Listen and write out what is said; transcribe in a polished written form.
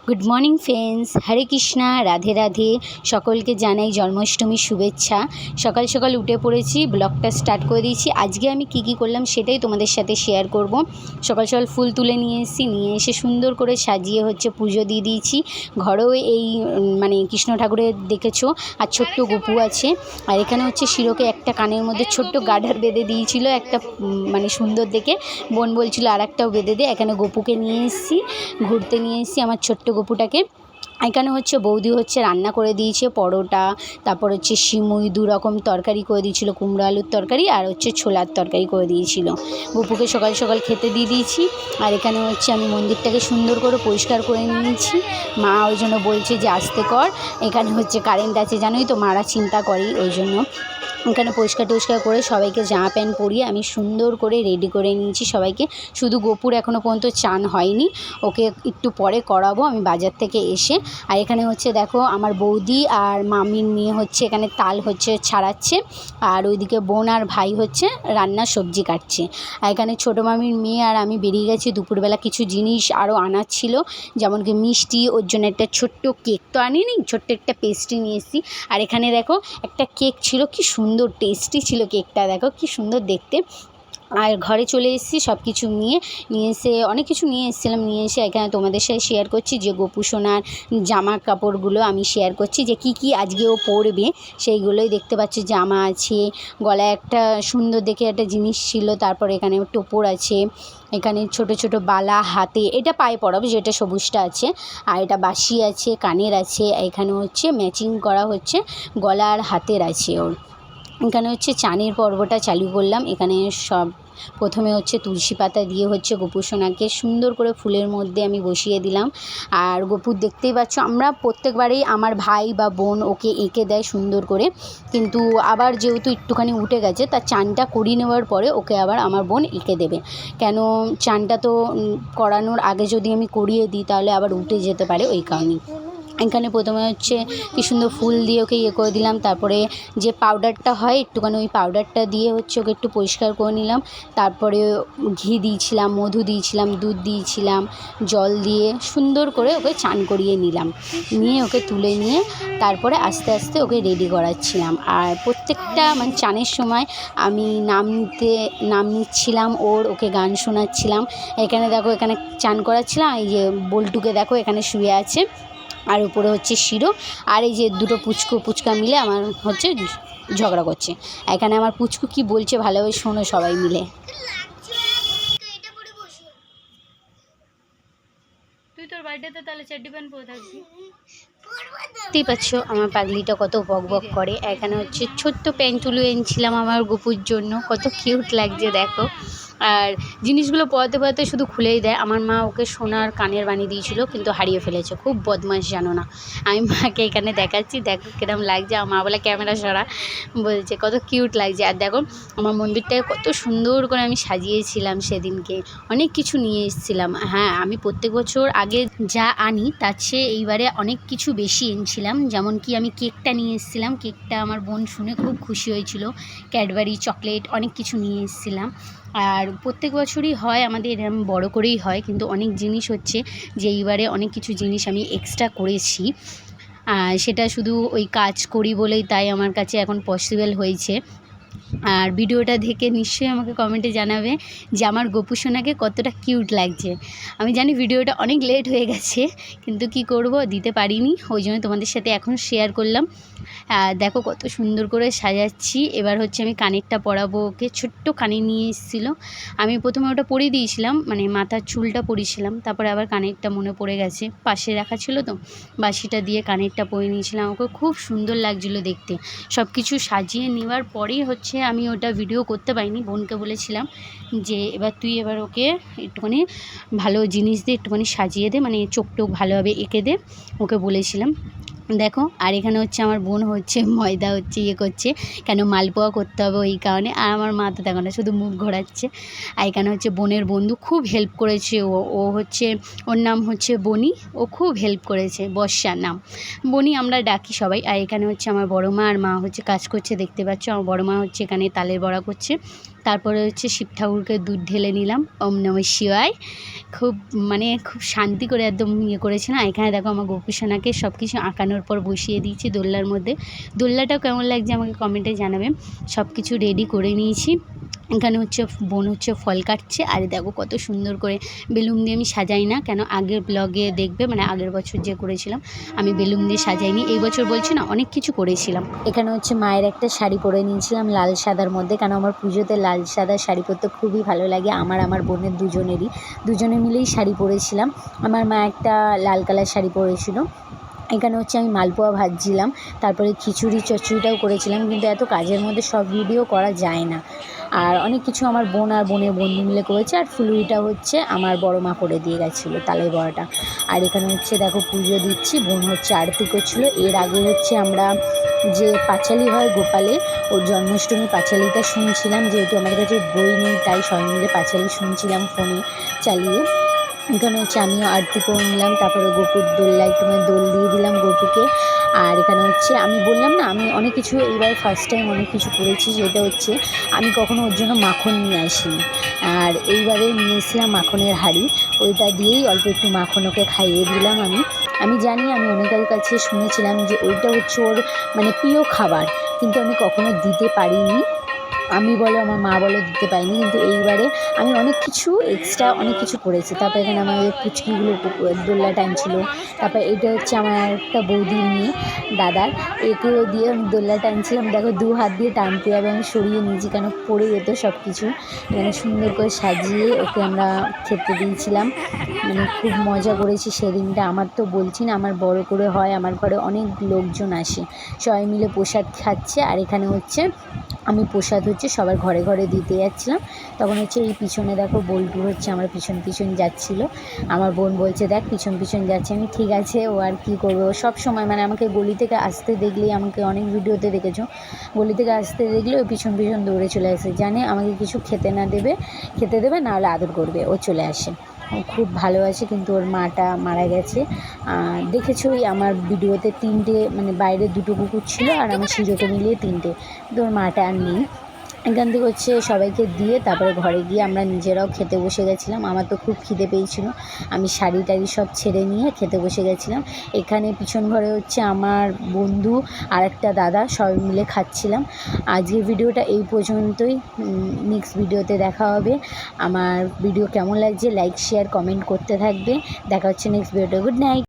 Good morning friends, হরে কৃষ্ণা, রাধে রাধে। সকলকে জানাই জন্মাষ্টমীর শুভেচ্ছা। সকাল সকাল উঠে পড়েছি, ব্লগটা স্টার্ট করে দিয়েছি। আজকে আমি কি করলাম সেটাই তোমাদের সাথে শেয়ার করব। সকাল সকাল ফুল তুলে নিয়ে এসে সুন্দর করে সাজিয়ে পুজো দিয়ে দিয়েছি। ঘরেও এই কৃষ্ণ ঠাকুরের দেখেছো, আর ছোট্ট গপু আছে। আর এখানে শিরোকে একটা কানের মধ্যে ছোট্ট গার্ডার বেঁধে দিয়েছিল, একটা সুন্দর দেখে। বোন বলছিল আর একটাও বেঁধে দে। এখানে গপুকে ঘুরতে নিয়ে এসেছি আমার ছোট্ট গপুটাকে। এখানে বৌদি রান্না করে দিয়েছে পরোটা, তারপর সিমুই, 2 রকম তরকারি করে দিয়েছিল, কুমড়ো আলুর তরকারি আর ছোলার তরকারি করে দিয়েছিল। গপুকে সকাল সকাল খেতে দিয়ে দিয়েছি। আর এখানে আমি মন্দিরটাকে সুন্দর করে পরিষ্কার করে নিয়েছি। মা ওই জন্য বলছে যে আস্তে কর, এখানে কারেন্ট আছে, জানোই তো, মারা চিন্তা করে। ওই জন্য এখানে পরিষ্কার করে সবাইকে জামা প্যান্ট পরিয়ে আমি সুন্দর করে রেডি করে নিয়েছি সবাইকে। শুধু গপুর এখনও পর্যন্ত চান হয়নি, ওকে একটু পরে করাবো আমি বাজার থেকে এসে। আর এখানে দেখো আমার বৌদি আর মামির মেয়ে এখানে তাল ছাড়াচ্ছে, আর ওইদিকে বোন আর ভাই রান্নার সবজি কাটছে। আর এখানে ছোটো মামির মেয়ে আর আমি বেরিয়ে গেছি দুপুরবেলা কিছু জিনিস আরও আনার ছিল, যেমন কি মিষ্টি, ওর জন্য একটা ছোট্ট কেক তো আনিনি, ছোট্ট একটা পেস্ট্রি নিয়ে এসেছি। আর এখানে দেখো একটা কেক ছিল, কি সুন্দর টেস্টি ছিল কেকটা, দেখো কি সুন্দর দেখতে। আর ঘরে চলে এসেছি সব কিছু নিয়ে এসে, অনেক কিছু নিয়ে এসে এখানে তোমাদের সাথে শেয়ার করছি যে গোপু সোনার জামা কাপড়গুলো আমি শেয়ার করছি, যে কি আজকে ও পরবে সেইগুলোই দেখতে পাচ্ছি। জামা আছে, গলায় একটা সুন্দর দেখে একটা জিনিস ছিল, তারপর এখানে টোপর আছে, এখানে ছোট ছোট বালা, হাতে এটা পায়ে পরাবো যেটা সবুজটা আছে, আর এটা বাসি আছে, কানের আছে, এখানে ম্যাচিং করা গলা আর হাতের আছে ওর। এখানে চানের পর্বটা চালু করলাম। এখানে সব প্রথমে তুলসী পাতা দিয়ে গোপু সোনাকে সুন্দর করে ফুলের মধ্যে আমি বসিয়ে দিলাম। আর গপুর দেখতেই পাচ্ছ, আমরা প্রত্যেকবারেই আমার ভাই বা বোন ওকে এঁকে দেয় সুন্দর করে, কিন্তু আবার যেহেতু একটুখানি উঠে গেছে, তার চানটা করিয়ে নেওয়ার পরে ওকে আবার আমার বোন এঁকে দেবে। কেন, চানটা তো করানোর আগে যদি আমি করিয়ে দিই তাহলে আবার উঠে যেতে পারে, ওই কারণেই। এখানে প্রথমে কি সুন্দর ফুল দিয়ে ওকে ইয়ে করে দিলাম। তারপরে যে পাউডারটা হয় একটুখানি, ওই পাউডারটা দিয়ে ওকে একটু পরিষ্কার করে নিলাম। তারপরে ঘি দিয়েছিলাম, মধু দিয়েছিলাম, দুধ দিয়েছিলাম, জল দিয়ে সুন্দর করে ওকে চান করিয়ে নিলাম। নিয়ে ওকে তুলে নিয়ে তারপরে আস্তে আস্তে ওকে রেডি করাচ্ছিলাম। আর প্রত্যেকটা চানের সময় আমি নাম নিচ্ছিলাম ওকে গান শোনাচ্ছিলাম। এখানে দেখো, এখানে চান করাচ্ছিলাম। এই যে বল্টুকে দেখো এখানে শুয়ে আছে, আর উপরে শিরো, আর এই যে দুটো পুচকা মিলে আমার ঝগড়া করছে। এখানে আমার পুচকু কি বলছে ভালোভাবে শোনো সবাই মিলে। তুই তোর বার্থডেতে তাহলে চাড্ডি প্যান্ট পরে থাকবি, দেখতেই পাচ্ছ আমার পাগলিটা কত বক বক করে। এখানে ছোট্ট প্যান্টুলু এনেছিলাম আমার গপুর জন্য, কত কিউট লাগছে দেখো। আর জিনিসগুলো পরাতে শুধু খুলেই দেয়। আমার মা ওকে সোনার কানের বানিয়ে দিয়েছিল, কিন্তু হারিয়ে ফেলেছে, খুব বদমাশ জানো না। আমি মাকে এখানে দেখাচ্ছি, দেখো কিরম লাগছে। আমার মা বলে ক্যামেরা সরা, বলছে কত কিউট লাগছে। আর দেখো আমার মন্দিরটাকে কত সুন্দর করে আমি সাজিয়েছিলাম সেদিনকে, অনেক কিছু নিয়ে এসেছিলাম। হ্যাঁ, আমি প্রত্যেক বছর আগে যা আনি তার চেয়ে এইবারে অনেক কিছু বেশি এনেছিলাম। যেমন কি আমি কেকটা নিয়ে এসেছিলাম, কেকটা আমার বোন শুনে খুব খুশি হয়েছিল। ক্যাডবেরি, চকলেট, অনেক কিছু নিয়ে এসেছিলাম। আর প্রত্যেক বছরই হয় আমাদের এরম বড় করেই হয়, কিন্তু অনেক জিনিস যে এইবারে অনেক কিছু জিনিস আমি এক্সট্রা করেছি। সেটা শুধু ওই কাজ করি বলেই তাই আমার কাছে এখন পসিবল হয়েছে। আর ভিডিওটা দেখে নিশ্চয়ই আমাকে কমেন্টে জানাবে যে আমার গপু সোনাকে কতটা কিউট লাগছে। আমি জানি ভিডিওটা অনেক লেট হয়ে গেছে, কিন্তু কি করব, দিতে পারিনি, ওই জন্য তোমাদের সাথে এখন শেয়ার করলাম। দেখো কত সুন্দর করে সাজাচ্ছি। এবার আমি কানেরটা পরাবো ওকে। ছোট্ট কানের নিয়ে এসেছিলো, আমি প্রথমে ওটা পরিয়ে দিয়েছিলাম, মাথার চুলটা পরিয়েছিলাম, তারপরে আবার কানেরটা মনে পড়ে গেছে, পাশে রাখা ছিল তো, বাঁশিটা দিয়ে কানেরটা পরিয়ে নিয়েছিলাম। ওকে খুব সুন্দর লাগছিলো দেখতে। সব কিছু সাজিয়ে নেওয়ার পরেই আমি ওটা ভিডিও করতে পারিনি, বোনকে বলেছিলাম যে এবার ওকে একটুখানি ভালো জিনিস দিয়ে একটুখানি সাজিয়ে দে, চোখ টোক ভালোভাবে এঁকে দে, ওকে বলেছিলাম। দেখো, আর এখানে আমার বোন ময়দা ইয়ে করছে, কেন মালপোয়া করতে হবে ওই কারণে। আর আমার মা তো দেখো না, শুধু মুখ ঘোরাচ্ছে। আর এখানে বোনের বন্ধু খুব হেল্প করেছে, ও ওর নাম বনি, ও খুব হেল্প করেছে, বর্ষার নাম, বনি আমরা ডাকি সবাই। আর এখানে আমার বড়ো মা আর মা কাজ করছে, দেখতে পাচ্ছ। আমার বড়ো মা এখানে তালের বড়া করছে, তারপরে হচ্ছে শিব ঠাকুরকে দুধ ঢেলে নিলাম, ওম নমঃ শিবায়। খুব শান্তি করে একদম করেছি না। এখানে দেখো আমার গোপুসোনাকে সব কিছু আঁকানোর পর বসিয়ে দিয়েছি দোলনার মধ্যে। দোলনাটাও কেমন লাগছে আমাকে কমেন্টে জানাবে। সব কিছু রেডি করে নিয়েছি। এখানে হচ্ছে বোন হচ্ছে ফল কাটছে, আর দেখো কত সুন্দর করে বেলুন দিয়ে আমি সাজাই না, কেন আগের ব্লগে দেখবে, আগের বছর যে করেছিলাম আমি বেলুন দিয়ে সাজাইনি, এই বছর বলছি না অনেক কিছু করেছিলাম। এখানে হচ্ছে মায়ের একটা শাড়ি পরে নিয়েছিলাম লাল সাদার মধ্যে, কেন আমার পুজোতে লাল সাদা শাড়ি পরতে খুবই ভালো লাগে। আমার বোনের দুজনে মিলেই শাড়ি পরেছিলাম। আমার মা একটা লাল কালার শাড়ি পরেছিল। এখানে হচ্ছে আমি মালপোয়া ভাজছিলাম, তারপরে খিচুড়ি চচ্চড়িটাও করেছিলাম, কিন্তু এত কাজের মধ্যে সব ভিডিও করা যায় না। আর অনেক কিছু আমার বোন আর বোনের বন্ধু মিলে করেছে। আর ফুলুরিটা হচ্ছে আমার বড় মা করে দিয়ে গেছিলো, তালাই বড়াটা। আর এখানে হচ্ছে দেখো পুজো দিচ্ছি, বোন হচ্ছে আরতি করছিলো। এর আগে হচ্ছে আমরা যে পাঁচালি হয় গোপালে, ওর জন্মাষ্টমী পাঁচালিটা শুনছিলাম, যেহেতু আমাদের কাছে বই নেই তাই সবাই মিলে পাঁচালি শুনছিলাম ফোনে চালিয়ে। এখানে হচ্ছে আমিও আরতি করে নিলাম, তারপরে গপুর দোল্লায় দোল দিয়ে দিলাম গপুকে। আর এখানে হচ্ছে আমি বললাম না, আমি অনেক কিছু এইবার ফার্স্ট টাইম অনেক কিছু করেছি, যেটা হচ্ছে আমি কখনো ওর জন্য মাখন নিয়ে আসিনি। আর এইবারে নিয়ে এসেছিলাম মাখনের হাঁড়ি, ওইটা দিয়েই অল্প একটু মাখন ওকে খাইয়ে দিলাম। আমি জানি, আমি অনেকের কাছে শুনেছিলাম যে ওইটা হচ্ছে ওর প্রিয় খাবার, কিন্তু আমি কখনো দিতে পারিনি। আমি বলো আমার মা বলো দিতে পারিনি, কিন্তু এইবারে আমি অনেক কিছু করেছি। তারপর এখানে আমাদের পুচকিগুলো দোল্লা টানছিল। তারপর এটা হচ্ছে আমার একটা বৌদির মেয়ে, দাদার, একেও দিয়ে আমি দোল্লা টানছিলাম। দেখো 2 হাত দিয়ে টানতে হবে, আমি সরিয়ে নিয়েছি কেন পড়ে যেত সব কিছু। এখানে সুন্দর করে সাজিয়ে ওকে আমরা খেতে দিয়েছিলাম। খুব মজা করেছি সেদিনটা। আমার তো বলছি না, আমার বড় করে হয়, আমার ঘরে অনেক লোকজন আসে, সবাই মিলে প্রসাদ খাচ্ছে। আর এখানে হচ্ছে আমি প্রসাদ হচ্ছে সবার ঘরে ঘরে দিতে যাচ্ছিলাম। তখন হচ্ছে এই পিছনে দেখো বল্টু হচ্ছে আমার পিছন যাচ্ছিলো। আমার বোন বলছে দেখ পিছন যাচ্ছে। আমি ঠিক আছে, ও আর কী করবে, ও সব সময় আমাকে গলি থেকে আসতে দেখলেই, আমাকে অনেক ভিডিওতে দেখেছো, গলি থেকে আসতে দেখলে ও পিছন দৌড়ে চলে আসে, জানে আমাকে কিছু খেতে দেবে না হলে আদর করবে, ও চলে আসে। ও খুব ভালোবাসে, কিন্তু ওর মাটা মারা গেছে। দেখেছোই আমার ভিডিওতে 3টে, বাইরে 2টো কুকুর ছিল, আর আমার শিরোকে মিলিয়ে 3টে, কিন্তু ওর মাটা আর নেই। এখান থেকে হচ্ছে সবাইকে দিয়ে তারপরে ঘরে গিয়ে আমরা নিজেরাও খেতে বসে গেছিলাম। আমার তো খুব খিদে পেয়েছিল, আমি শাড়ি টাড়ি সব ছেড়ে নিয়ে খেতে বসে গেছিলাম। এখানে পিছন ঘরে হচ্ছে আমার বন্ধু আর একটা দাদা সবাই মিলে খাচ্ছিলাম। আজকের ভিডিওটা এই পর্যন্তই, নেক্সট ভিডিওতে দেখা হবে। আমার ভিডিও কেমন লাগছে লাইক শেয়ার কমেন্ট করতে থাকবে। দেখা হচ্ছে নেক্সট ভিডিওতে। Good night.